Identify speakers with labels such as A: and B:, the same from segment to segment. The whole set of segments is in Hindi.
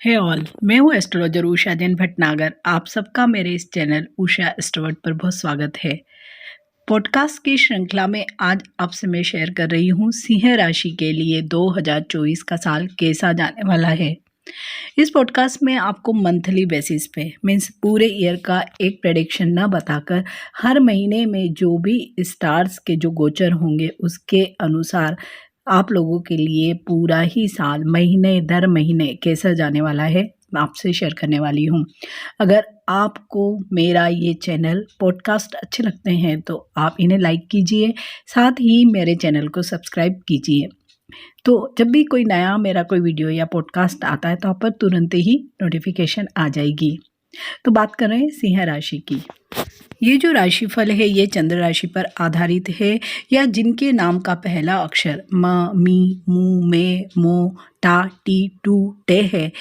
A: हे ऑल, मैं हूँ एस्ट्रोलॉजर उषा जैन भटनागर। आप सबका मेरे इस चैनल उषा एस्ट्रोवर्ट पर बहुत स्वागत है। पॉडकास्ट की श्रृंखला में आज आपसे मैं शेयर कर रही हूँ सिंह राशि के लिए 2024 का साल कैसा जाने वाला है। इस पॉडकास्ट में आपको मंथली बेसिस पे मीन्स पूरे ईयर का एक प्रेडिक्शन ना बताकर हर महीने में जो भी स्टार्स के जो गोचर होंगे उसके अनुसार आप लोगों के लिए पूरा ही साल महीने दर महीने कैसा जाने वाला है मैं आपसे शेयर करने वाली हूँ। अगर आपको मेरा ये चैनल पॉडकास्ट अच्छे लगते हैं तो आप इन्हें लाइक कीजिए, साथ ही मेरे चैनल को सब्सक्राइब कीजिए। तो जब भी कोई नया मेरा कोई वीडियो या पॉडकास्ट आता है तो आप पर तुरंत ही नोटिफिकेशन आ जाएगी। तो बात कर रहे हैं सिंह राशि की। ये जो राशिफल है ये चंद्र राशि पर आधारित है या जिनके नाम का पहला अक्षर म, मी, मू, मे, मो, टा, टी, टू, टे है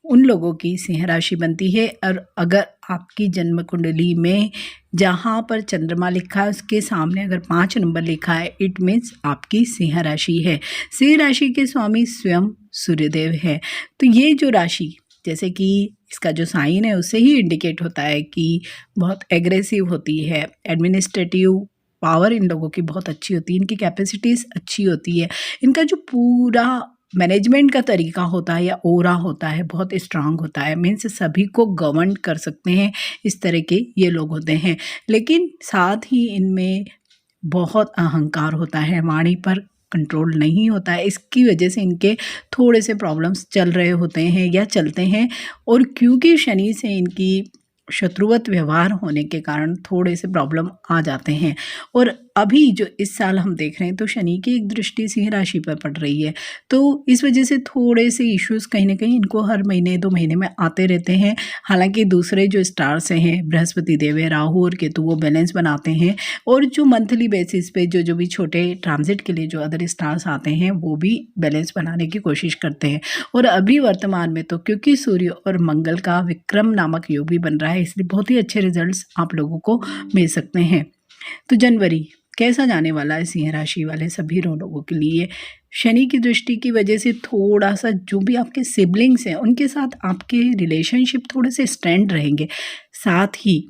A: उन लोगों की सिंह राशि बनती है। और अगर आपकी जन्म कुंडली में जहाँ पर चंद्रमा लिखा है उसके सामने अगर 5 नंबर लिखा है इट मीन्स आपकी सिंह राशि है। सिंह राशि के स्वामी स्वयं सूर्यदेव है। तो ये जो राशि जैसे कि इसका जो साइन है उससे ही इंडिकेट होता है कि बहुत एग्रेसिव होती है, एडमिनिस्ट्रेटिव पावर इन लोगों की बहुत अच्छी होती है, इनकी कैपेसिटीज़ अच्छी होती है, इनका जो पूरा मैनेजमेंट का तरीका होता है या ओरा होता है बहुत स्ट्रांग होता है। मीन्स सभी को गवर्न कर सकते हैं, इस तरह के ये लोग होते हैं। लेकिन साथ ही इनमें बहुत अहंकार होता है, वाणी पर कंट्रोल नहीं होता है। इसकी वजह से इनके थोड़े से प्रॉब्लम्स चल रहे होते हैं या चलते हैं। और क्योंकि शनि से इनकी शत्रुवत व्यवहार होने के कारण थोड़े से प्रॉब्लम आ जाते हैं। और अभी जो इस साल हम देख रहे हैं तो शनि की एक दृष्टि सिंह राशि पर पड़ रही है, तो इस वजह से थोड़े से इश्यूज़ कहीं ना कहीं इनको हर महीने 2 महीने में आते रहते हैं। हालांकि दूसरे जो स्टार्स हैं बृहस्पति देव है, राहु और केतु वो बैलेंस बनाते हैं। और जो मंथली बेसिस पे जो भी छोटे ट्रांजिट के लिए जो अदर स्टार्स आते हैं वो भी बैलेंस बनाने की कोशिश करते हैं। और अभी वर्तमान में तो क्योंकि सूर्य और मंगल का विक्रम नामक योग भी बन रहा है इसलिए बहुत ही अच्छे रिजल्ट्स आप लोगों को मिल सकते हैं। तो जनवरी कैसा जाने वाला है सिंह राशि वाले सभी लोगों के लिए। शनि की दृष्टि की वजह से थोड़ा सा जो भी आपके सिबलिंग्स हैं उनके साथ आपके रिलेशनशिप थोड़े से स्ट्रेंड रहेंगे। साथ ही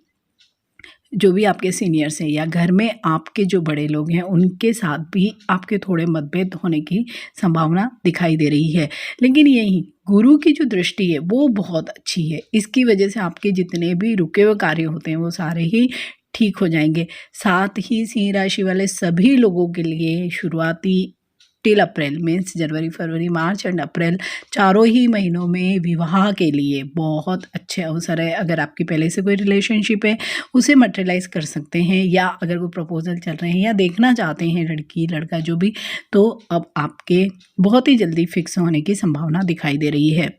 A: जो भी आपके सीनियर्स हैं या घर में आपके जो बड़े लोग हैं उनके साथ भी आपके थोड़े मतभेद होने की संभावना दिखाई दे रही है। लेकिन यही गुरु की जो दृष्टि है वो बहुत अच्छी है, इसकी वजह से आपके जितने भी रुके हुए कार्य होते हैं वो सारे ही ठीक हो जाएंगे। साथ ही सिंह राशि वाले सभी लोगों के लिए शुरुआती till April means January, February, March and April चारों ही महीनों में विवाह के लिए बहुत अच्छे अवसर है। अगर आपकी पहले से कोई रिलेशनशिप है उसे मटेरियलाइज कर सकते हैं, या अगर कोई प्रपोजल चल रहे हैं या देखना चाहते हैं लड़की लड़का जो भी, तो अब आपके बहुत ही जल्दी फिक्स होने की संभावना दिखाई दे रही है।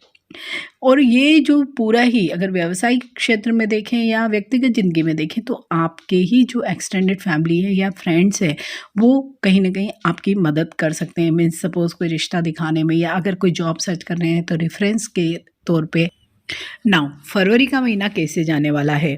A: और ये जो पूरा ही अगर व्यावसायिक क्षेत्र में देखें या व्यक्तिगत ज़िंदगी में देखें तो आपके ही जो एक्सटेंडेड फैमिली है या फ्रेंड्स है वो कहीं ना कहीं आपकी मदद कर सकते हैं। मीन्स सपोज़ कोई रिश्ता दिखाने में या अगर कोई जॉब सर्च कर रहे हैं तो रेफरेंस के तौर पे। नाउ फरवरी का महीना कैसे जाने वाला है।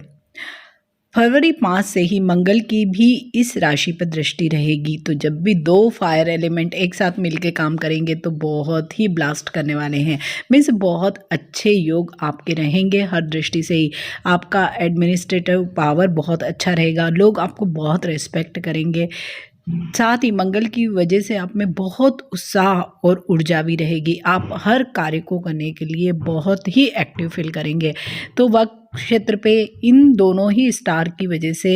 A: फरवरी 5 से ही मंगल की भी इस राशि पर दृष्टि रहेगी। तो जब भी 2 फायर एलिमेंट एक साथ मिलकर काम करेंगे तो बहुत ही ब्लास्ट करने वाले हैं। मीन्स बहुत अच्छे योग आपके रहेंगे हर दृष्टि से ही। आपका एडमिनिस्ट्रेटिव पावर बहुत अच्छा रहेगा, लोग आपको बहुत रिस्पेक्ट करेंगे। साथ ही मंगल की वजह से आप में बहुत उत्साह और ऊर्जा भी रहेगी, आप हर कार्य को करने के लिए बहुत ही एक्टिव फील करेंगे। तो वर्क क्षेत्र पे इन दोनों ही स्टार की वजह से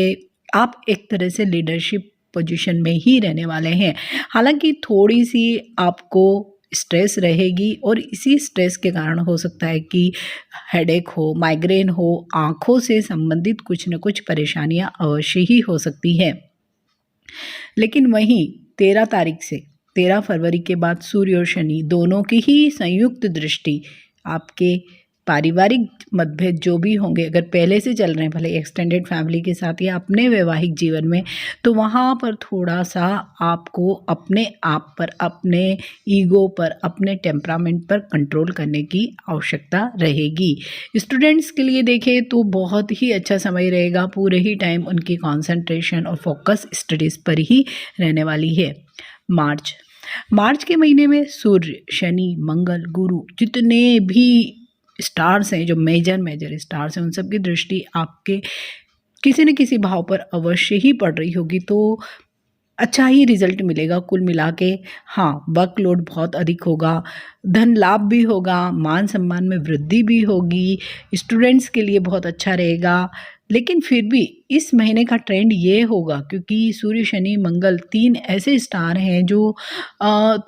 A: आप एक तरह से लीडरशिप पोजीशन में ही रहने वाले हैं। हालांकि थोड़ी सी आपको स्ट्रेस रहेगी और इसी स्ट्रेस के कारण हो सकता है कि हेडेक हो, माइग्रेन हो, आँखों से संबंधित कुछ न कुछ परेशानियाँ अवश्य ही हो सकती है। लेकिन वहीं 13 तारीख से 13 फरवरी के बाद सूर्य और शनि दोनों की ही संयुक्त दृष्टि आपके पारिवारिक मतभेद जो भी होंगे अगर पहले से चल रहे हैं भले एक्सटेंडेड फैमिली के साथ या अपने वैवाहिक जीवन में, तो वहाँ पर थोड़ा सा आपको अपने आप पर, अपने ईगो पर, अपने टेम्परामेंट पर कंट्रोल करने की आवश्यकता रहेगी। स्टूडेंट्स के लिए देखें तो बहुत ही अच्छा समय रहेगा, पूरे ही टाइम उनकी कंसंट्रेशन और फोकस स्टडीज़ पर ही रहने वाली है। मार्च के महीने में सूर्य, शनि, मंगल, गुरु जितने भी स्टार्स हैं, जो मेजर मेजर स्टार्स हैं, उन सब की दृष्टि आपके किसी न किसी भाव पर अवश्य ही पड़ रही होगी, तो अच्छा ही रिजल्ट मिलेगा कुल मिला के। हाँ, वर्कलोड बहुत अधिक होगा, धन लाभ भी होगा, मान सम्मान में वृद्धि भी होगी, स्टूडेंट्स के लिए बहुत अच्छा रहेगा। लेकिन फिर भी इस महीने का ट्रेंड ये होगा, क्योंकि सूर्य, शनि, मंगल 3 ऐसे स्टार हैं जो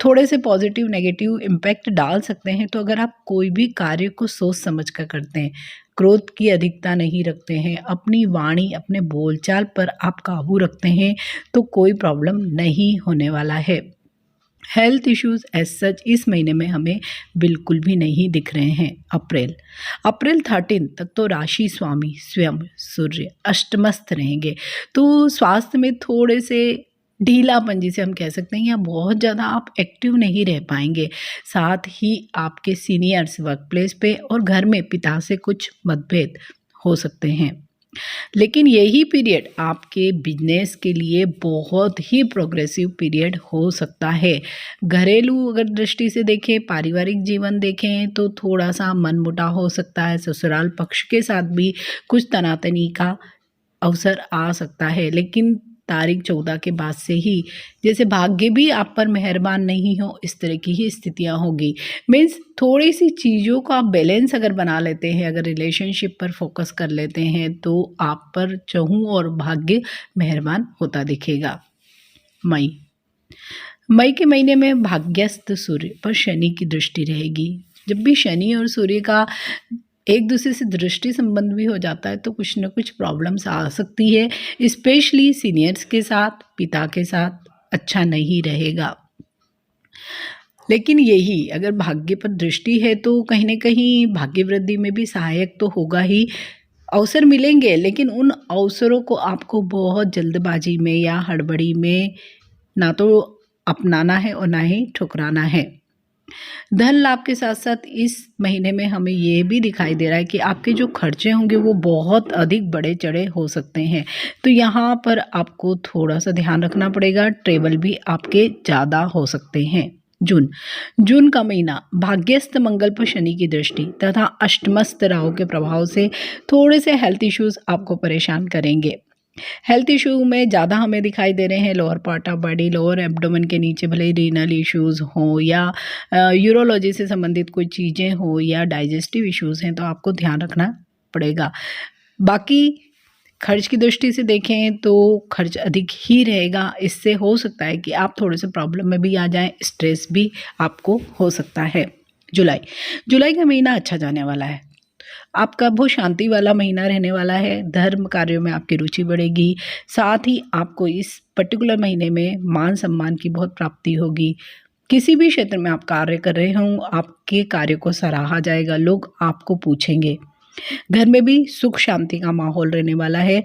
A: थोड़े से पॉजिटिव नेगेटिव इम्पैक्ट डाल सकते हैं। तो अगर आप कोई भी कार्य को सोच समझ कर करते हैं, क्रोध की अधिकता नहीं रखते हैं, अपनी वाणी, अपने बोलचाल पर आप काबू रखते हैं, तो कोई प्रॉब्लम नहीं होने वाला है। हेल्थ इश्यूज एज सच इस महीने में हमें बिल्कुल भी नहीं दिख रहे हैं। अप्रैल 13 तक तो राशि स्वामी स्वयं सूर्य अष्टमस्थ रहेंगे, तो स्वास्थ्य में थोड़े से ढीलापन जिसे हम कह सकते हैं, या बहुत ज़्यादा आप एक्टिव नहीं रह पाएंगे। साथ ही आपके सीनियर्स वर्क प्लेस पे और घर में पिता से कुछ मतभेद हो सकते हैं। लेकिन यही पीरियड आपके बिजनेस के लिए बहुत ही प्रोग्रेसिव पीरियड हो सकता है। घरेलू अगर दृष्टि से देखें, पारिवारिक जीवन देखें, तो थोड़ा सा मनमुटाव हो सकता है। ससुराल पक्ष के साथ भी कुछ तनातनी का अवसर आ सकता है, लेकिन तारीख 14 के बाद से ही जैसे भाग्य भी आप पर मेहरबान नहीं हो, इस तरह की ही स्थितियां होगी। मीन्स थोड़ी सी चीज़ों का बैलेंस अगर बना लेते हैं, अगर रिलेशनशिप पर फोकस कर लेते हैं, तो आप पर चहु और भाग्य मेहरबान होता दिखेगा। मई के महीने में भाग्यस्थ सूर्य पर शनि की दृष्टि रहेगी। जब भी शनि और सूर्य का एक दूसरे से दृष्टि संबंध भी हो जाता है, तो कुछ न कुछ प्रॉब्लम्स आ सकती है, स्पेशली सीनियर्स के साथ, पिता के साथ अच्छा नहीं रहेगा। लेकिन यही अगर भाग्य पर दृष्टि है, तो कहीं न कहीं भाग्य वृद्धि में भी सहायक तो होगा ही। अवसर मिलेंगे, लेकिन उन अवसरों को आपको बहुत जल्दबाजी में या हड़बड़ी में ना तो अपनाना है और ना ही ठुकराना है। धन लाभ के साथ साथ इस महीने में हमें ये भी दिखाई दे रहा है कि आपके जो खर्चे होंगे वो बहुत अधिक बड़े चढ़े हो सकते हैं, तो यहाँ पर आपको थोड़ा सा ध्यान रखना पड़ेगा। ट्रेवल भी आपके ज़्यादा हो सकते हैं। जून का महीना भाग्यस्थ मंगल पर शनि की दृष्टि तथा अष्टमस्थ राहु के प्रभाव से थोड़े से हेल्थ इश्यूज आपको परेशान करेंगे। हेल्थ इशू में ज़्यादा हमें दिखाई दे रहे हैं lower part of body, lower abdomen के नीचे, भले ही रीनल इश्यूज़ हों या यूरोलॉजी से संबंधित कोई चीज़ें हो या डाइजेस्टिव इश्यूज़ हैं, तो आपको ध्यान रखना पड़ेगा। बाकी खर्च की दृष्टि से देखें तो खर्च अधिक ही रहेगा। इससे हो सकता है कि आप थोड़े से प्रॉब्लम में भी आ जाएं, स्ट्रेस भी आपको हो सकता है। जुलाई का महीना अच्छा जाने वाला है, आपका बहुत शांति वाला महीना रहने वाला है। धर्म कार्यों में आपकी रुचि बढ़ेगी, साथ ही आपको इस पर्टिकुलर महीने में मान सम्मान की बहुत प्राप्ति होगी। किसी भी क्षेत्र में आप कार्य कर रहे हों, आपके कार्य को सराहा जाएगा, लोग आपको पूछेंगे। घर में भी सुख शांति का माहौल रहने वाला है।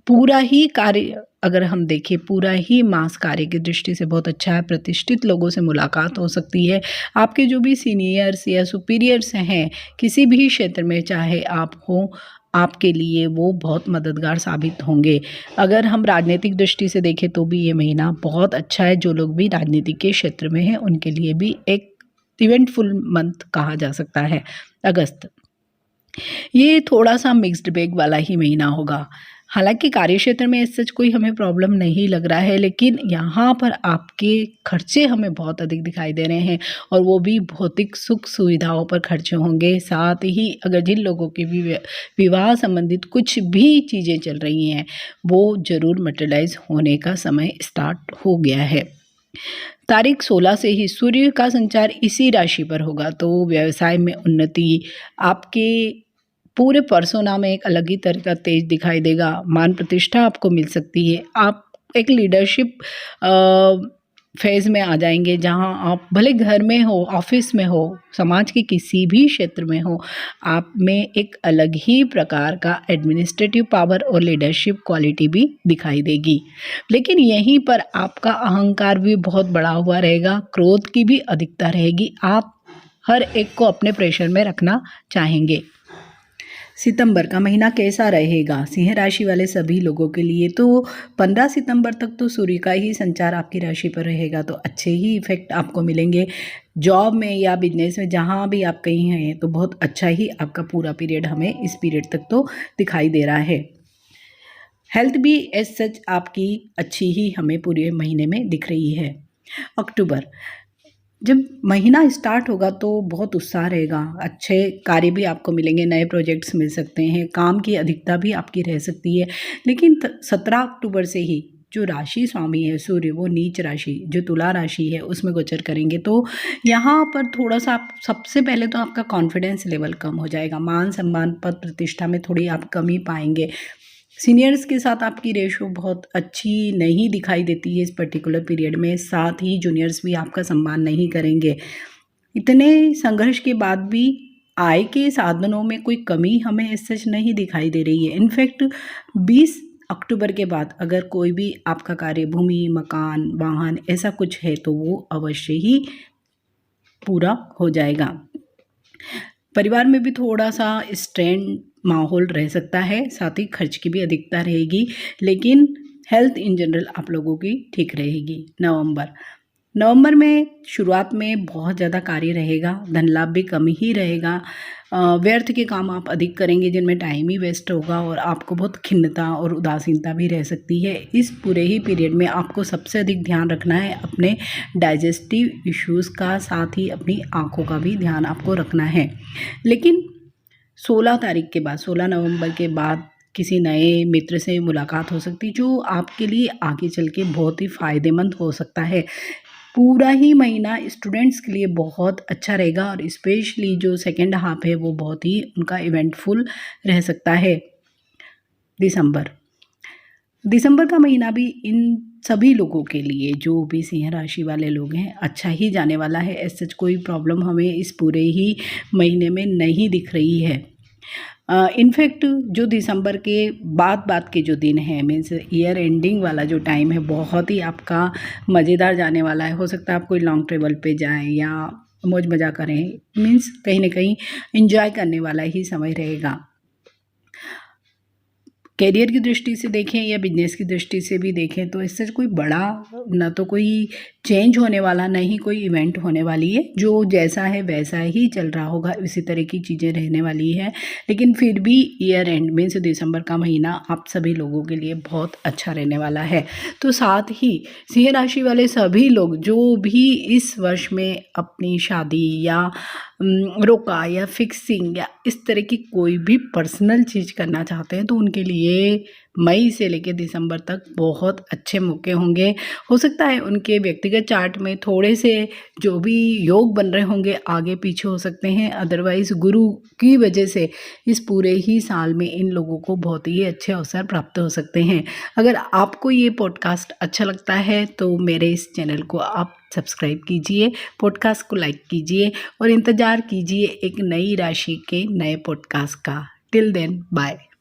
A: पूरा ही कार्य अगर हम देखें, पूरा ही मास कार्य की दृष्टि से बहुत अच्छा है। प्रतिष्ठित लोगों से मुलाकात हो सकती है। आपके जो भी सीनियर्स या सुपीरियर्स हैं किसी भी क्षेत्र में, चाहे आप हो, आपके लिए वो बहुत मददगार साबित होंगे। अगर हम राजनीतिक दृष्टि से देखें तो भी ये महीना बहुत अच्छा है। जो लोग भी राजनीति के क्षेत्र में हैं उनके लिए भी एक इवेंटफुल मंथ कहा जा सकता है अगस्त। ये थोड़ा सा मिक्स्ड बैग वाला ही महीना होगा। हालांकि कार्यक्षेत्र में सच कोई हमें प्रॉब्लम नहीं लग रहा है, लेकिन यहाँ पर आपके खर्चे हमें बहुत अधिक दिखाई दे रहे हैं, और वो भी भौतिक सुख सुविधाओं पर खर्चे होंगे। साथ ही अगर जिन लोगों के भी विवाह संबंधित कुछ भी चीज़ें चल रही हैं, वो ज़रूर मटेरियलाइज होने का समय स्टार्ट हो गया है। तारीख 16 से ही सूर्य का संचार इसी राशि पर होगा, तो व्यवसाय में उन्नति, आपके पूरे पर्सोना में एक अलग ही तरह का तेज दिखाई देगा। मान प्रतिष्ठा आपको मिल सकती है। आप एक लीडरशिप फेज़ में आ जाएंगे, जहां आप भले घर में हो, ऑफिस में हो, समाज के किसी भी क्षेत्र में हो, आप में एक अलग ही प्रकार का एडमिनिस्ट्रेटिव पावर और लीडरशिप क्वालिटी भी दिखाई देगी। लेकिन यहीं पर आपका अहंकार भी बहुत बढ़ा हुआ रहेगा, क्रोध की भी अधिकता रहेगी। आप हर एक को अपने प्रेशर में रखना चाहेंगे। सितंबर का महीना कैसा रहेगा सिंह राशि वाले सभी लोगों के लिए? तो 15 सितंबर तक तो सूर्य का ही संचार आपकी राशि पर रहेगा, तो अच्छे ही इफेक्ट आपको मिलेंगे। जॉब में या बिजनेस में जहाँ भी आप कहीं हैं तो बहुत अच्छा ही आपका पूरा पीरियड हमें इस पीरियड तक तो दिखाई दे रहा है। हेल्थ भी एज सच आपकी अच्छी ही हमें पूरे महीने में दिख रही है। अक्टूबर, जब महीना स्टार्ट होगा तो बहुत उत्साह रहेगा, अच्छे कार्य भी आपको मिलेंगे, नए प्रोजेक्ट्स मिल सकते हैं, काम की अधिकता भी आपकी रह सकती है। लेकिन 17 अक्टूबर से ही जो राशि स्वामी है सूर्य, वो नीच राशि जो तुला राशि है उसमें गोचर करेंगे, तो यहाँ पर थोड़ा सा आप सबसे पहले तो आपका कॉन्फिडेंस लेवल कम हो जाएगा, मान सम्मान पद प्रतिष्ठा में थोड़ी आप कमी पाएंगे। सीनियर्स के साथ आपकी रेशो बहुत अच्छी नहीं दिखाई देती है इस पर्टिकुलर पीरियड में, साथ ही जूनियर्स भी आपका सम्मान नहीं करेंगे। इतने संघर्ष के बाद भी आय के साधनों में कोई कमी हमें इस सच नहीं दिखाई दे रही है। इनफैक्ट 20 अक्टूबर के बाद अगर कोई भी आपका कार्य भूमि, मकान, वाहन ऐसा कुछ है तो वो अवश्य ही पूरा हो जाएगा। परिवार में भी थोड़ा सा स्ट्रेन माहौल रह सकता है, साथ ही खर्च की भी अधिकता रहेगी, लेकिन हेल्थ इन जनरल आप लोगों की ठीक रहेगी। नवंबर में शुरुआत में बहुत ज़्यादा कार्य रहेगा, धन लाभ भी कम ही रहेगा। व्यर्थ के काम आप अधिक करेंगे जिनमें टाइम ही वेस्ट होगा और आपको बहुत खिन्नता और उदासीनता भी रह सकती है। इस पूरे ही पीरियड में आपको सबसे अधिक ध्यान रखना है अपने डाइजेस्टिव इश्यूज़ का, साथ ही अपनी आँखों का भी ध्यान आपको रखना है। लेकिन 16 तारीख के बाद, 16 नवंबर के बाद किसी नए मित्र से मुलाकात हो सकती है जो आपके लिए आगे चल के बहुत ही फ़ायदेमंद हो सकता है। पूरा ही महीना स्टूडेंट्स के लिए बहुत अच्छा रहेगा और स्पेशली जो सेकेंड हाफ है वो बहुत ही उनका इवेंटफुल रह सकता है। दिसंबर का महीना भी इन सभी लोगों के लिए, जो भी सिंह राशि वाले लोग हैं, अच्छा ही जाने वाला है। ऐसा कोई प्रॉब्लम हमें इस पूरे ही महीने में नहीं दिख रही है। इनफैक्ट जो दिसंबर के बाद के जो दिन हैं, मीन्स ईयर एंडिंग वाला जो टाइम है, बहुत ही आपका मज़ेदार जाने वाला है। हो सकता है आप कोई लॉन्ग ट्रेवल पे जाएं या मौज मज़ा करें, मीन्स कहीं ना कहीं एंजॉय करने वाला ही समय रहेगा। कैरियर की दृष्टि से देखें या बिजनेस की दृष्टि से भी देखें तो इससे कोई बड़ा ना तो कोई चेंज होने वाला, ना ही कोई इवेंट होने वाली है। जो जैसा है वैसा ही चल रहा होगा, इसी तरह की चीज़ें रहने वाली है। लेकिन फिर भी ईयर एंड मीन्स दिसंबर का महीना आप सभी लोगों के लिए बहुत अच्छा रहने वाला है। तो साथ ही सिंह राशि वाले सभी लोग जो भी इस वर्ष में अपनी शादी या रोका या फिक्सिंग या इस तरह की कोई भी पर्सनल चीज़ करना चाहते हैं तो उनके लिए मई से लेकर दिसंबर तक बहुत अच्छे मौके होंगे। हो सकता है उनके व्यक्तिगत चार्ट में थोड़े से जो भी योग बन रहे होंगे आगे पीछे हो सकते हैं, अदरवाइज़ गुरु की वजह से इस पूरे ही साल में इन लोगों को बहुत ही अच्छे अवसर प्राप्त हो सकते हैं। अगर आपको ये पॉडकास्ट अच्छा लगता है तो मेरे इस चैनल को आप सब्सक्राइब कीजिए, पॉडकास्ट को लाइक कीजिए और इंतज़ार कीजिए एक नई राशि के नए पॉडकास्ट का। Till then bye.